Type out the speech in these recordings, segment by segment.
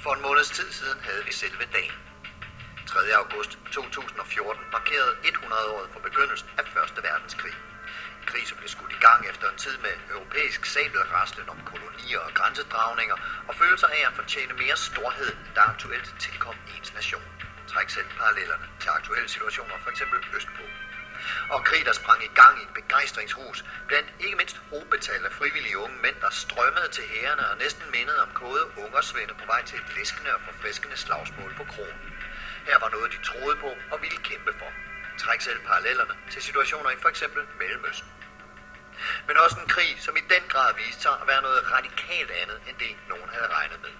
For en måneds tid siden havde vi selve dagen. 3. august 2014 markerede 100-året for begyndelsen af 1. verdenskrig. En krig, som blev skudt i gang efter en tid med europæisk sabelraslen om kolonier og grænsedragninger og følelser af at fortjene mere storhed, der aktuelt tilkom ens nation. Træk selv parallellerne til aktuelle situationer, f.eks. østpå. Og en krig, der sprang i gang i et begejstringsrus blandt ikke mindst hovedbetalte frivillige unge mænd, der strømmede til hærene og næsten mindede om kode ungersvende på vej til et læskende og forfriskende slagsmål på kronen. Her var noget, de troede på og ville kæmpe for. Træk selv parallellerne til situationer i f.eks. Mellemøsten. Men også en krig, som i den grad viste sig at være noget radikalt andet, end det nogen havde regnet med.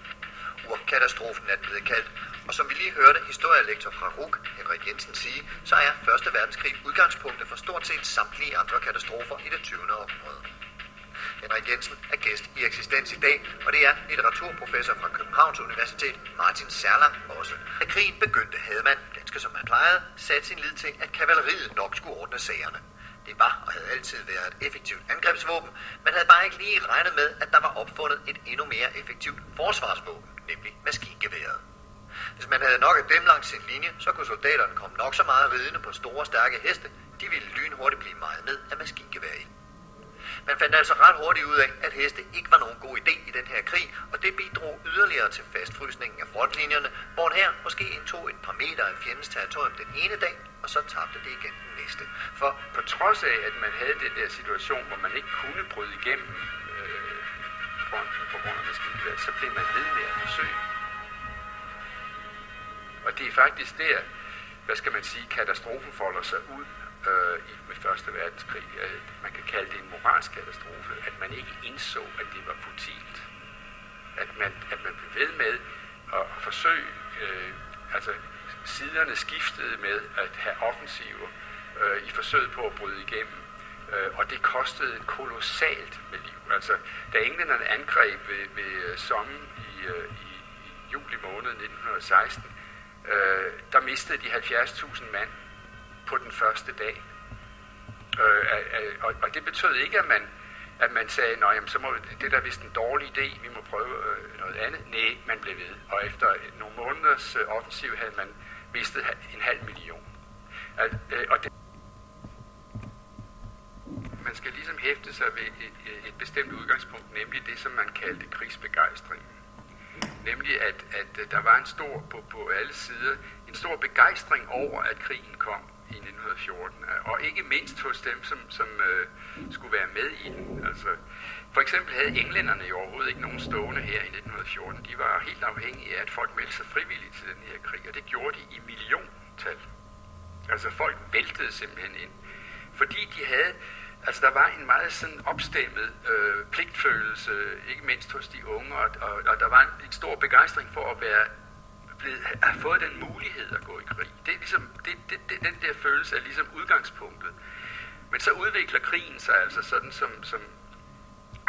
Urkatatrofen er blevet kaldt, og som vi lige hørte historielektor fra RUK, Henrik Jensen, sige, så er 1. verdenskrig udgangspunktet for stort set samtlige andre katastrofer i det 20. århundrede. Henrik Jensen er gæst i Eksistens i dag, og det er litteraturprofessor fra Københavns Universitet, Martin Serlang også. Da krigen begyndte, havde man, ganske som man plejede, sat sin lid til, at kavaleriet nok skulle ordne sagerne. Det var og havde altid været et effektivt angrebsvåben, man havde bare ikke lige regnet med, at der var opfundet et endnu mere effektivt forsvarsvåben, nemlig maskingeværet. Hvis man havde nok af dem langs sin linje, så kunne soldaterne komme nok så meget ridende på store, stærke heste, de ville lynhurtigt blive mejet ned af maskingeværet. Man fandt altså ret hurtigt ud af, at heste ikke var nogen god idé i den her krig, og det bidrog yderligere til fastfrysningen af frontlinjerne, hvor en her måske indtog et par meter af fjendens territorium den ene dag, og så tabte det igen den næste. For på trods af, at man havde den der situation, hvor man ikke kunne bryde igennem fronten på grund af maskingeværet, så blev man ved med at forsøge. Og det er faktisk der, hvad skal man sige, katastrofen folder sig ud med 1. verdenskrig. Man kan kalde det en moralsk katastrofe, at man ikke indså, at det var futilt. At man blev ved med at forsøge, altså siderne skiftede med at have offensiver i forsøget på at bryde igennem, og det kostede kolossalt med liv. Altså, da englænderne angreb ved Somme i juli måned 1916, der mistede de 70.000 mand på den første dag. Og det betød ikke, at man sagde, nej, så må det der vist en dårlig idé, vi må prøve noget andet. Nej, man blev ved. Og efter nogle måneders offensiv havde man mistet 500.000. Og det, man skal ligesom hæfte sig ved et bestemt udgangspunkt, nemlig det, som man kaldte krigsbegejstring. Nemlig, at der var en stor, på alle sider, en stor begejstring over, at krigen kom i 1914. Og ikke mindst hos dem, som skulle være med i den. Altså, for eksempel havde englænderne jo overhovedet ikke nogen stående her i 1914. De var helt afhængige af, at folk meldte sig frivilligt til den her krig, og det gjorde de i milliontal. Altså folk væltede simpelthen ind. Fordi de havde, altså der var en meget sådan opstemmet pligtfølelse, ikke mindst hos de unge, og der var en stor begejstring for at have fået den mulighed at gå i krig. Det er ligesom, den der følelse er ligesom udgangspunktet. Men så udvikler krigen sig altså sådan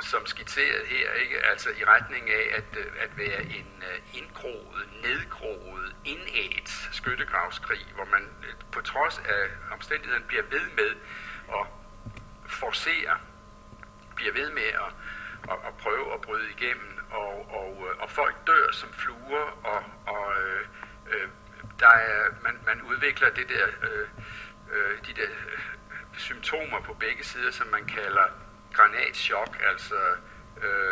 som skitseret her, ikke? Altså i retning af at være en indgroet, nedgroet, indædt skyttegravskrig, hvor man på trods af omstændighederne bliver ved med at forcere, bliver ved med at prøve at bryde igennem, og folk dør som fluer, og der er, man udvikler det der, de der symptomer på begge sider, som man kalder granatschok, altså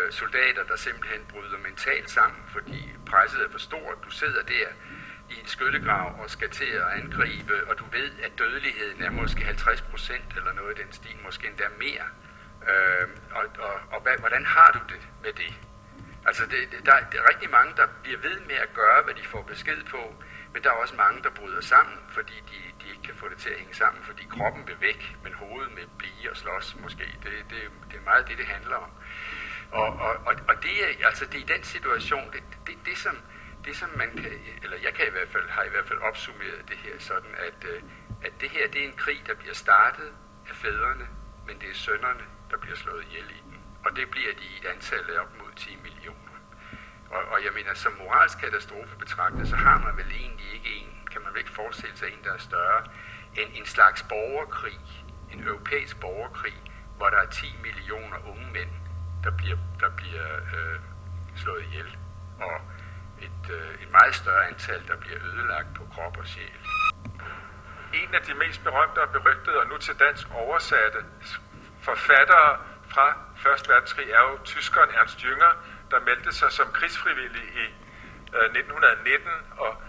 soldater, der simpelthen bryder mentalt sammen, fordi presset er for stort. Du sidder der i en skyttegrav og skal til at angribe, og du ved, at dødeligheden er måske 50% eller noget i den stil, måske endda mere. Hvordan har du det med det? Altså, der er rigtig mange, der bliver ved med at gøre, hvad de får besked på, men der er også mange, der bryder sammen, fordi de ikke kan få det til at hænge sammen, fordi kroppen vil væk, men hovedet med blive og slås måske. Det er meget det handler om. Og det er altså det er i den situation, det som man kan, eller jeg kan har i hvert fald opsummeret det her sådan, at det her det er en krig, der bliver startet af fædrene, men det er sønnerne, der bliver slået ihjel i den. Og det bliver de i et antal af op mod 10 millioner. Og jeg mener, som moralsk katastrofe betragtet, så har man vel egentlig ikke kan man vel ikke forestille sig en, der er større end en slags borgerkrig, en europæisk borgerkrig, hvor der er 10 millioner unge mænd, der bliver slået ihjel. Og et meget større antal, der bliver ødelagt på krop og sjæl. En af de mest berømte og berygtede og nu til dansk oversatte forfattere fra 1. verdenskrig er jo tyskeren Ernst Jünger, der meldte sig som krigsfrivillig i 1919 og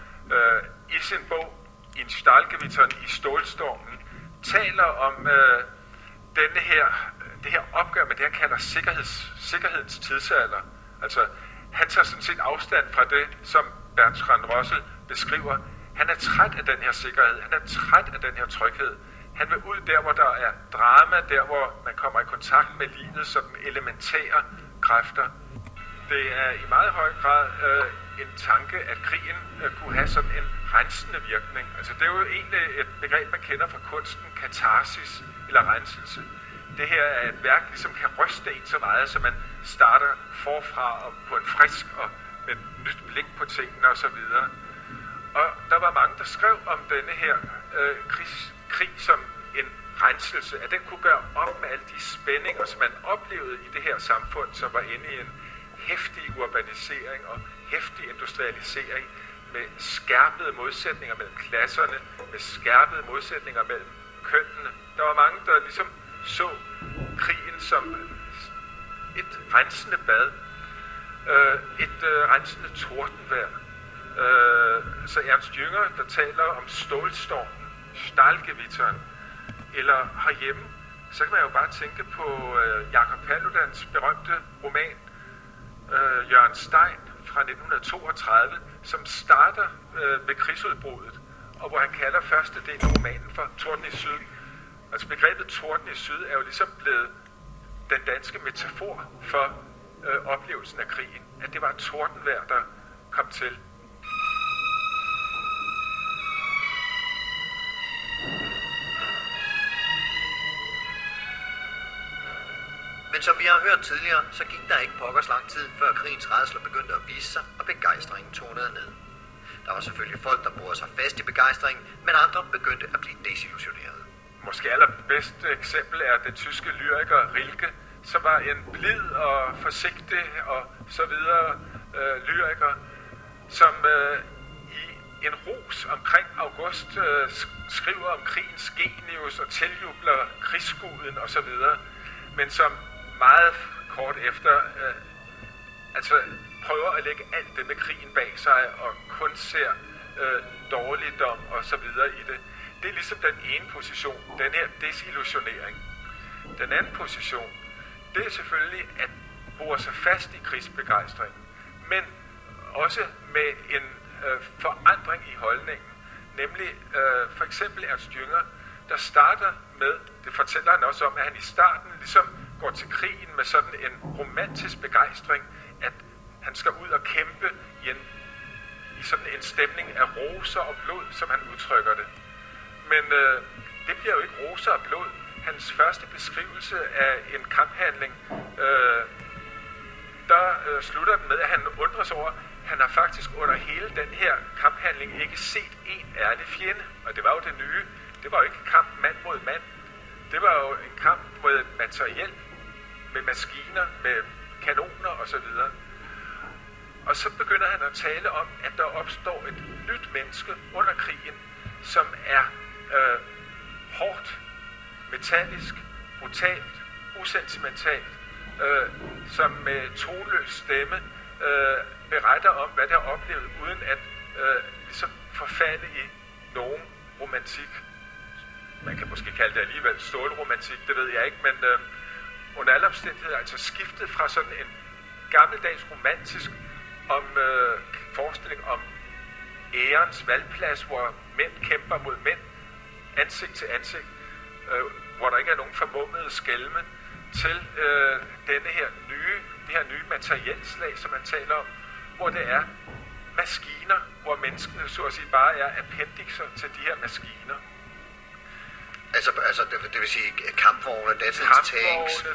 i sin bog In Stahlgewittern i stålstormen taler om det her opgør med det, han kalder sikkerhedens tidsalder. Altså, han tager sådan set afstand fra det, som Bertrand Russell beskriver. Han er træt af den her sikkerhed, han er træt af den her tryghed. Han vil ud der, hvor der er drama, der hvor man kommer i kontakt med livet som elementære kræfter. Det er i meget høj grad en tanke, at krigen kunne have sådan en rensende virkning. Altså, det er jo egentlig et begreb, man kender fra kunsten, katarsis eller renselse. Det her er et værk, som kan ryste en så meget, så man starter forfra og på en frisk og med et nyt blik på tingene osv. Og der var mange, der skrev om denne her krig som en renselse, at den kunne gøre op med alle de spændinger, som man oplevede i det her samfund, som var inde i en heftig urbanisering og heftig industrialisering, med skærpede modsætninger mellem klasserne, med skærpede modsætninger mellem kønnene. Der var mange, der ligesom så krigen som et rensende bad, et rensende tordenvejr. Så Ernst Jünger, der taler om stålstormen, Stahlgewittern, eller herhjemme, så kan man jo bare tænke på Jakob Paludans berømte roman, Jørgen Stein fra 1932, som starter ved krigsudbruddet, og hvor han kalder første del af romanen for Torden i Syd. Altså begrebet Torden i Syd er jo ligesom blevet den danske metafor for oplevelsen af krigen, at det var et tordenvejr, der kom til. Men som vi har hørt tidligere, så gik der ikke pokkers lang tid, før krigens rædsler begyndte at vise sig, og begejstringen tonede ned. Der var selvfølgelig folk, der borede sig fast i begejstringen, men andre begyndte at blive desillusionerede. Måske allerbedste eksempel er den tyske lyriker Rilke, som var en blid og forsigtig og så videre lyriker, som i en ros omkring august skriver om krigens genius og tiljubler krigsguden og så videre, men som meget kort efter prøver at lægge alt det med krigen bag sig og kun ser dårligdom og så videre i det. Det er ligesom den ene position, den her desillusionering. Den anden position, det er selvfølgelig at bore sig fast i krigsbegejstringen, men også med en forandring i holdningen. Nemlig for eksempel Ernst Jünger, der starter med, det fortæller han også om, at han i starten ligesom går til krigen med sådan en romantisk begejstring, at han skal ud og kæmpe i sådan en stemning af roser og blod, som han udtrykker det. Men det bliver jo ikke roser og blod. Hans første beskrivelse af en kamphandling, der slutter den med, at han undrer sig over, han har faktisk under hele den her kamphandling ikke set en ærlig fjende. Og det var jo det nye. Det var jo ikke kamp mand mod mand. Det var jo en kamp mod materiel, med maskiner, med kanoner osv. Og så begynder han at tale om, at der opstår et nyt menneske under krigen, som er hårdt, metallisk, brutalt, usentimentalt, som med tonløs stemme beretter om, hvad der er oplevet, uden at ligesom forfalde i nogen romantik. Man kan måske kalde det alligevel stålromantik, det ved jeg ikke, men under alle omstændigheder altså skiftet fra sådan en gammeldags romantisk forestilling om ærens valgplads, hvor mænd kæmper mod mænd, ansigt til ansigt, hvor der ikke er nogen formummede skælme, til det her nye materielslag, som man taler om, hvor det er maskiner, hvor menneskene så at sige bare er appendixer til de her maskiner. Altså det vil sige kampvogne,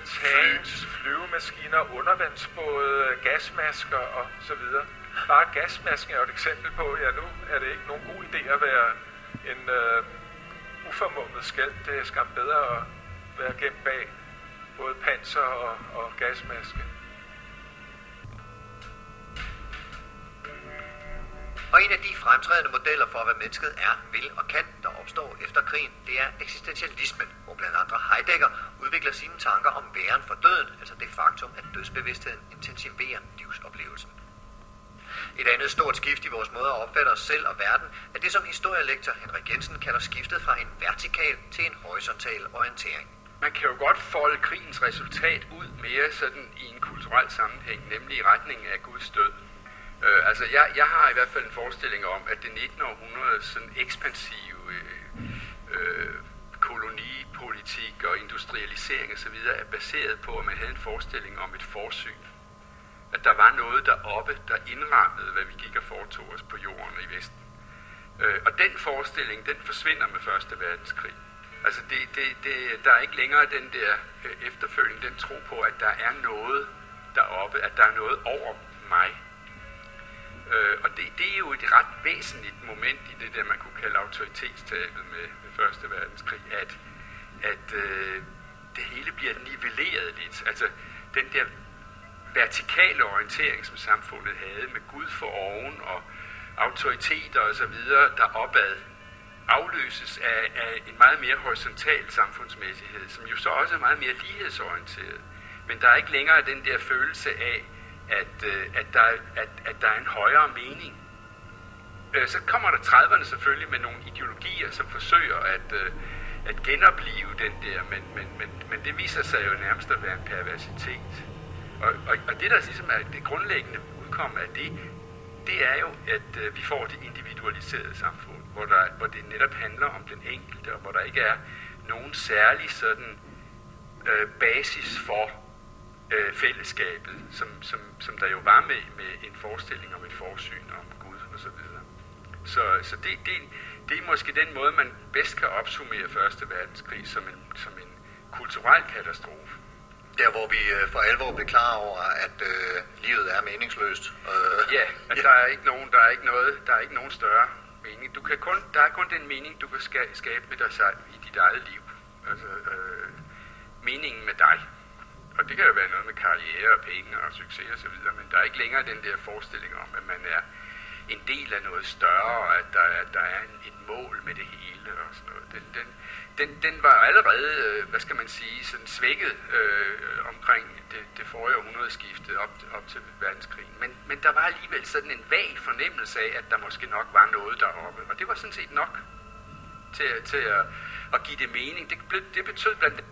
tanks, flyvemaskiner, undervandsbåde, gasmasker og så videre. Bare gasmasken er jo et eksempel på, ja, nu er det ikke nogen god idé at være en uformummet skæld. Det er skam bedre at være gemt bag både panser og gasmaske. Og en af de fremtrædende modeller for, hvad mennesket er, vil og kan, der opstår efter krigen, det er eksistentialismen, hvor blandt andre Heidegger udvikler sine tanker om væren for døden, altså det faktum, at dødsbevidstheden intensiverer livsoplevelsen. Et andet stort skift i vores måde at opfatte os selv og verden, er det, som historielektor Henrik Jensen kalder skiftet fra en vertikal til en horisontal orientering. Man kan jo godt folde krigens resultat ud mere sådan i en kulturel sammenhæng, nemlig i retning af Guds død. Altså jeg har i hvert fald en forestilling om, at det 19. århundrede sådan ekspansive kolonipolitik og industrialisering osv. er baseret på, at man havde en forestilling om et forsyn. At der var noget deroppe, der indrammede, hvad vi gik og foretog os på jorden i Vesten. Og den forestilling, den forsvinder med Første Verdenskrig. Altså der er ikke længere den der efterfølging, den tro på, at der er noget deroppe, at der er noget over mig. Og det er jo et ret væsentligt moment i det der, man kunne kalde autoritetstabet med Første Verdenskrig, at det hele bliver nivelleret lidt. Altså den der vertikale orientering, som samfundet havde med Gud for oven og autoriteter og så videre, der opad afløses af en meget mere horisontal samfundsmæssighed, som jo så også er meget mere lighedsorienteret. Men der er ikke længere den der følelse af, at der er en højere mening. Så kommer der 30'erne selvfølgelig med nogle ideologier, som forsøger at genoplive den der, men det viser sig jo nærmest at være en perversitet. Og det, der ligesom er det grundlæggende udkomme af det er jo, at vi får det individualiserede samfund, hvor det netop handler om den enkelte, og hvor der ikke er nogen særlig sådan basis for fællesskabet, som der jo var med en forestilling om et forsyn om Gud og så videre. Så det er måske den måde, man bedst kan opsummere Første Verdenskrig som en kulturel katastrofe. Der, hvor vi for alvor blev klar over, at livet er meningsløst. Ja, at der er ikke nogen større mening. Der er kun den mening, du kan skabe med dig selv i dit eget liv. Altså meningen med dig. Og det kan jo være noget med karriere og penge og succes og så videre, men der er ikke længere den der forestilling om, at man er en del af noget større, og at der er et mål med det hele og sådan noget. Den var allerede, hvad skal man sige, sådan svækket omkring det forrige århundredeskiftet op til verdenskrigen. Men der var alligevel sådan en vag fornemmelse af, at der måske nok var noget deroppe. Og det var sådan set nok til at give det mening. Det betød blandt